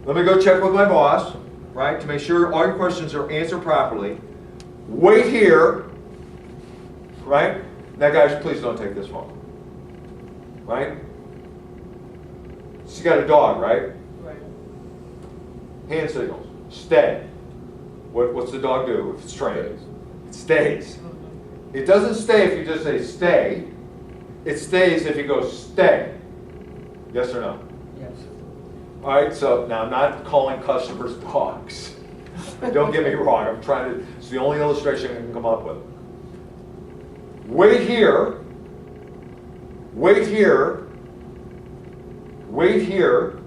Let me go check with my boss, right, to make sure all your questions are answered properly. Wait here, right? Now guys, please don't take this phone, right? She's got a dog, right? Right. Hand signals, stay. What's the dog do if it's trained? It stays. It doesn't stay if you just say stay. It stays if you go stay. Yes or no? Yes. All right, so now I'm not calling customers dogs. Don't get me wrong, I'm trying to, it's the only illustration I can come up with. Wait here, wait here, wait here.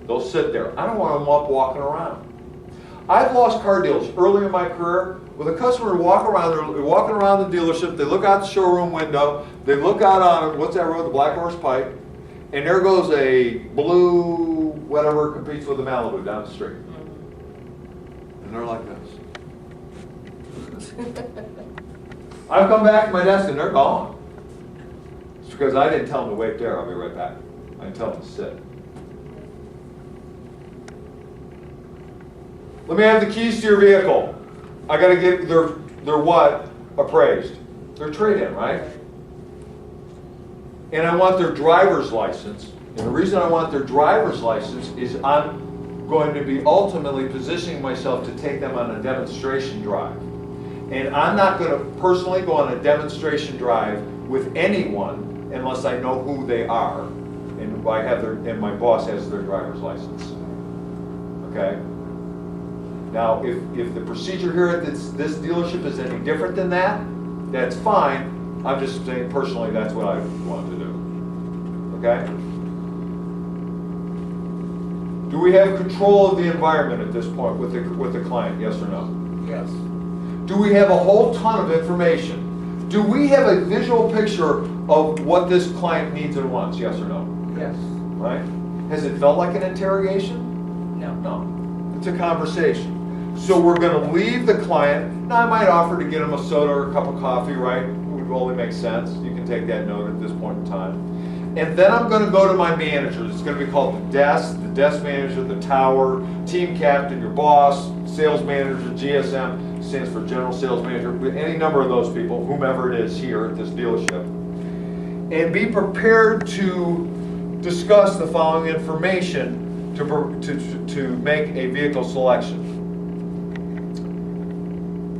They'll sit there. I don't want them up walking around. I've lost car deals early in my career with a customer walk around, they're walking around the dealership, they look out the showroom window, they look out on, what's that road, the Black Horse Pike, and there goes a blue, whatever competes with the Malibu down the street. And they're like this. I've come back to my desk and they're gone. It's because I didn't tell them to wait there, I'll be right back. I didn't tell them to sit. Let me have the keys to your vehicle. I gotta get their what? Appraised. Their trade-in, right? And I want their driver's license. And the reason I want their driver's license is I'm going to be ultimately positioning myself to take them on a demonstration drive. And I'm not going to personally go on a demonstration drive with anyone unless I know who they are and I have and my boss has their driver's license. Okay? Now, if the procedure here at this dealership is any different than that, that's fine. I'm just saying personally that's what I want to do. Okay? Do we have control of the environment at this point with the client? Yes or no? Yes. Do we have a whole ton of information? Do we have a visual picture of what this client needs and wants? Yes or no? Yes. Right? Has it felt like an interrogation? No. No. It's a conversation. So we're going to leave the client. Now I might offer to get him a soda or a cup of coffee, right? It would only make sense. You can take that note at this point in time. And then I'm going to go to my managers. It's going to be called the desk manager, the tower, team captain, your boss, sales manager, GSM, stands for general sales manager, any number of those people, whomever it is here at this dealership. And be prepared to discuss the following information to make a vehicle selection.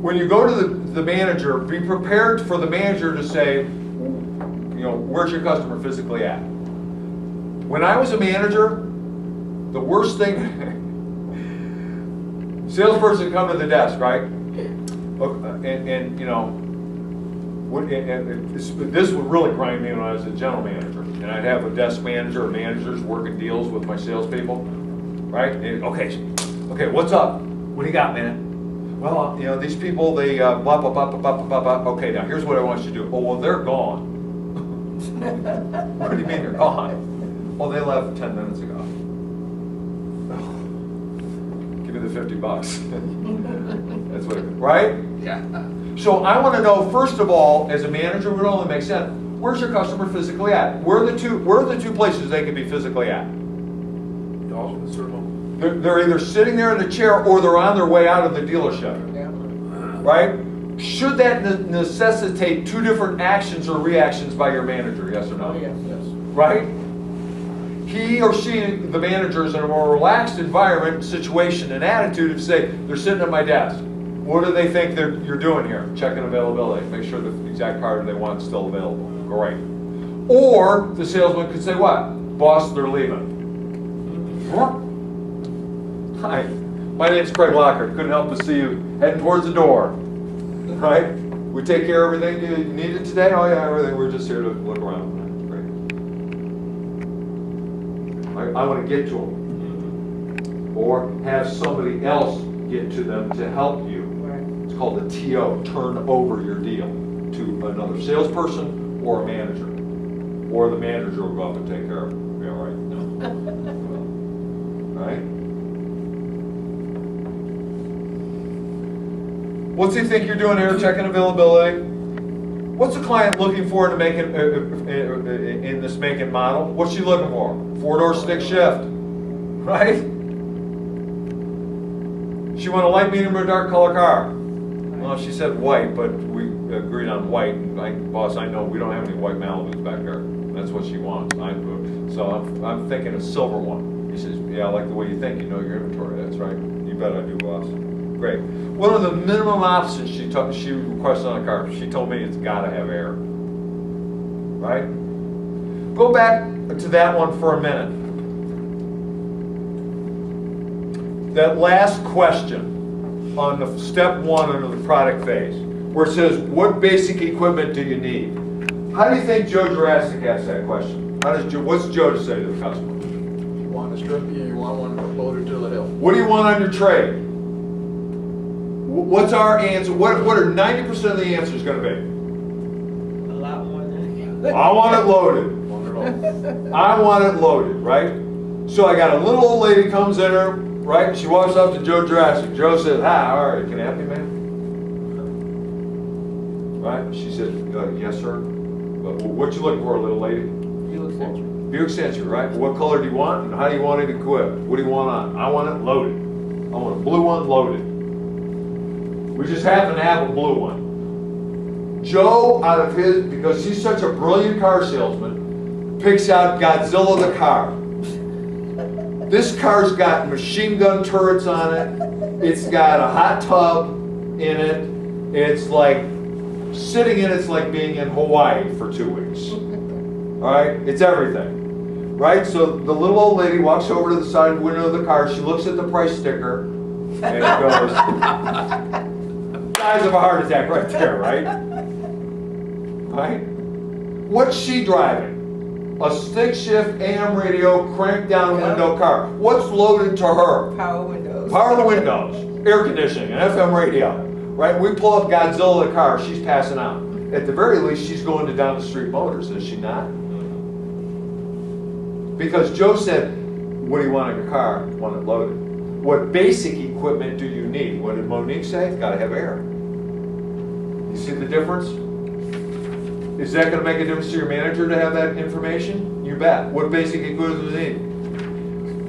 When you go to the manager, be prepared for the manager to say, where's your customer physically at? When I was a manager, the worst thing, salesperson come to the desk, right? This would really grind me when I was a general manager. And I'd have a desk manager or managers working deals with my salespeople, right? And, okay, what's up? What do you got, man? Well, these people, they blah, blah, blah, blah, blah, blah, blah. Okay, now here's what I want you to do. Oh, well, they're gone. What do you mean they're gone? Well, they left 10 minutes ago. Oh, give me the $50. That's what, right? Yeah. So I want to know, first of all, as a manager, it would only make sense. Where's your customer physically at? Where are the two places they could be physically at? They're either sitting there in the chair or they're on their way out of the dealership. Yeah. Right? Should that necessitate two different actions or reactions by your manager? Yes or no? Oh, yes. Right? He or she, the manager, is in a more relaxed environment, situation, and attitude to say, they're sitting at my desk. What do they think you're doing here? Checking availability. Make sure the exact part they want is still available. Great. Or the salesman could say what? Boss, they're leaving. Hi, my name's Craig Lockhart. Couldn't help but see you heading towards the door. Right? We take care of everything you needed today? Oh yeah, everything. We're just here to look around. Great. I want to get to them. Or have somebody else get to them to help you. It's called a TO, turn over your deal, to another salesperson or a manager. Or the manager will go up and take care of it. Yeah, right? No. Right? What's he think you're doing here? Checking availability. What's the client looking for to make it in this make and model? What's she looking for? 4-door stick shift, right? She wanted a light, medium, or dark color car. Well, she said white, but we agreed on white. And boss, I know we don't have any white Malibus back there. That's what she wants. So I'm thinking a silver one. He says, yeah, I like the way you think. You know your inventory. That's right. You bet I do, boss. Great. What are the minimum options she requested on a car? She told me it's got to have air. Right? Go back to that one for a minute. That last question on the step 1 under the product phase, where it says, what basic equipment do you need? How do you think Joe Jurassic asked that question? What's Joe to say to the customer? You want a strip? You want one loaded to the hill. What do you want on your trade? What's our answer? What are 90% of the answers going to be? A lot more than I want it loaded. I want it loaded, right? So I got a little old lady comes in her, right? She walks up to Joe Jurassic. Joe says, hi, all right, can I help you, ma'am? Right? She said, yes, sir. What you looking for, little lady? Buick Century. Buick Century, right? What color do you want, and how do you want it equipped? What do you want on? I want it loaded. I want a blue one loaded. We just happen to have a blue one. Joe, out of his, because he's such a brilliant car salesman, picks out Godzilla the car. This car's got machine gun turrets on it. It's got a hot tub in it. It's like, sitting in it's like being in Hawaii for 2 weeks. All right? It's everything. Right? So the little old lady walks over to the side window of the car. She looks at the price sticker and goes, dies of a heart attack right there, right? Right? What's she driving? A stick shift AM radio, crank down window car. What's loaded to her? Power windows. Power the windows, air conditioning, an FM radio. Right? We pull up Godzilla the car, she's passing out. At the very least, she's going to Down the Street Motors, is she not? Because Joe said, what do you want in your car? I want it loaded. What basic equipment do you need? What did Monique say? It's got to have air. You see the difference? Is that going to make a difference to your manager to have that information? You bet. What basic equipment do you need?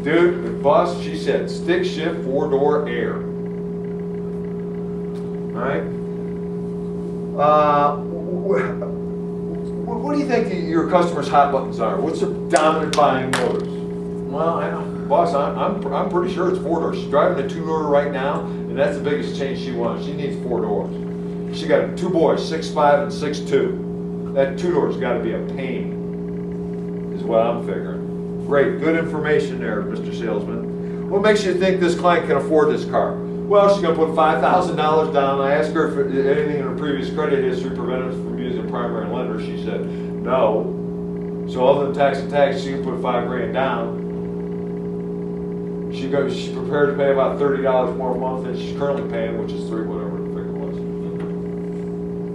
Dude, the boss, she said, stick shift, 4-door air. All right? What do you think your customers' hot buttons are? What's their dominant buying motors? Well, I know, boss, I'm pretty sure it's 4-door. She's driving a 2-door right now, and that's the biggest change she wants. She needs 4 doors. She got 2 boys, 6'5" and 6'2". That 2-door's got to be a pain, is what I'm figuring. Great, good information there, Mr. Salesman. What makes you think this client can afford this car? Well, she's going to put $5,000 down. I asked her if anything in her previous credit history prevented her from using primary lender. She said no. So other than tax and tax, she can put $5,000 down. She's prepared to pay about $30 more a month than she's currently paying, which is $3, whatever the figure was.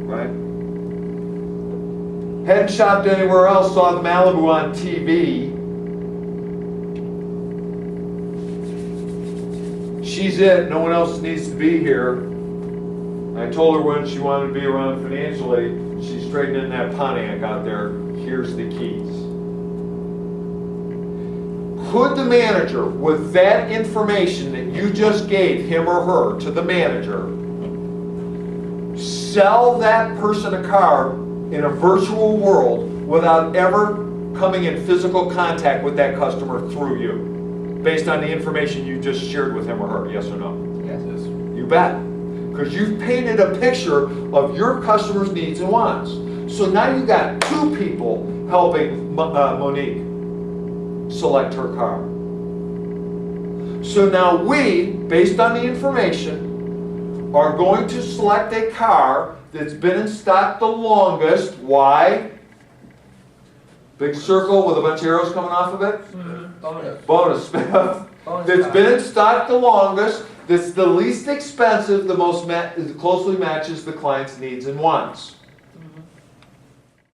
Right? Hadn't shopped anywhere else, saw the Malibu on TV. She's it, no one else needs to be here. I told her when she wanted to be around financially, she's trading in that Pontiac out there. Here's the keys. Could the manager, with that information that you just gave him or her to the manager, sell that person a car in a virtual world without ever coming in physical contact with that customer through you, based on the information you just shared with him or her? Yes or no? Yes. You bet. Because you've painted a picture of your customer's needs and wants. So now you've got 2 people helping Monique select her car. So now we, based on the information, are going to select a car that's been in stock the longest. Why? Big circle with a bunch of arrows coming off of it? Bonus. Bonus. That's been in stock the longest, that's the least expensive, the most closely matches the client's needs and wants.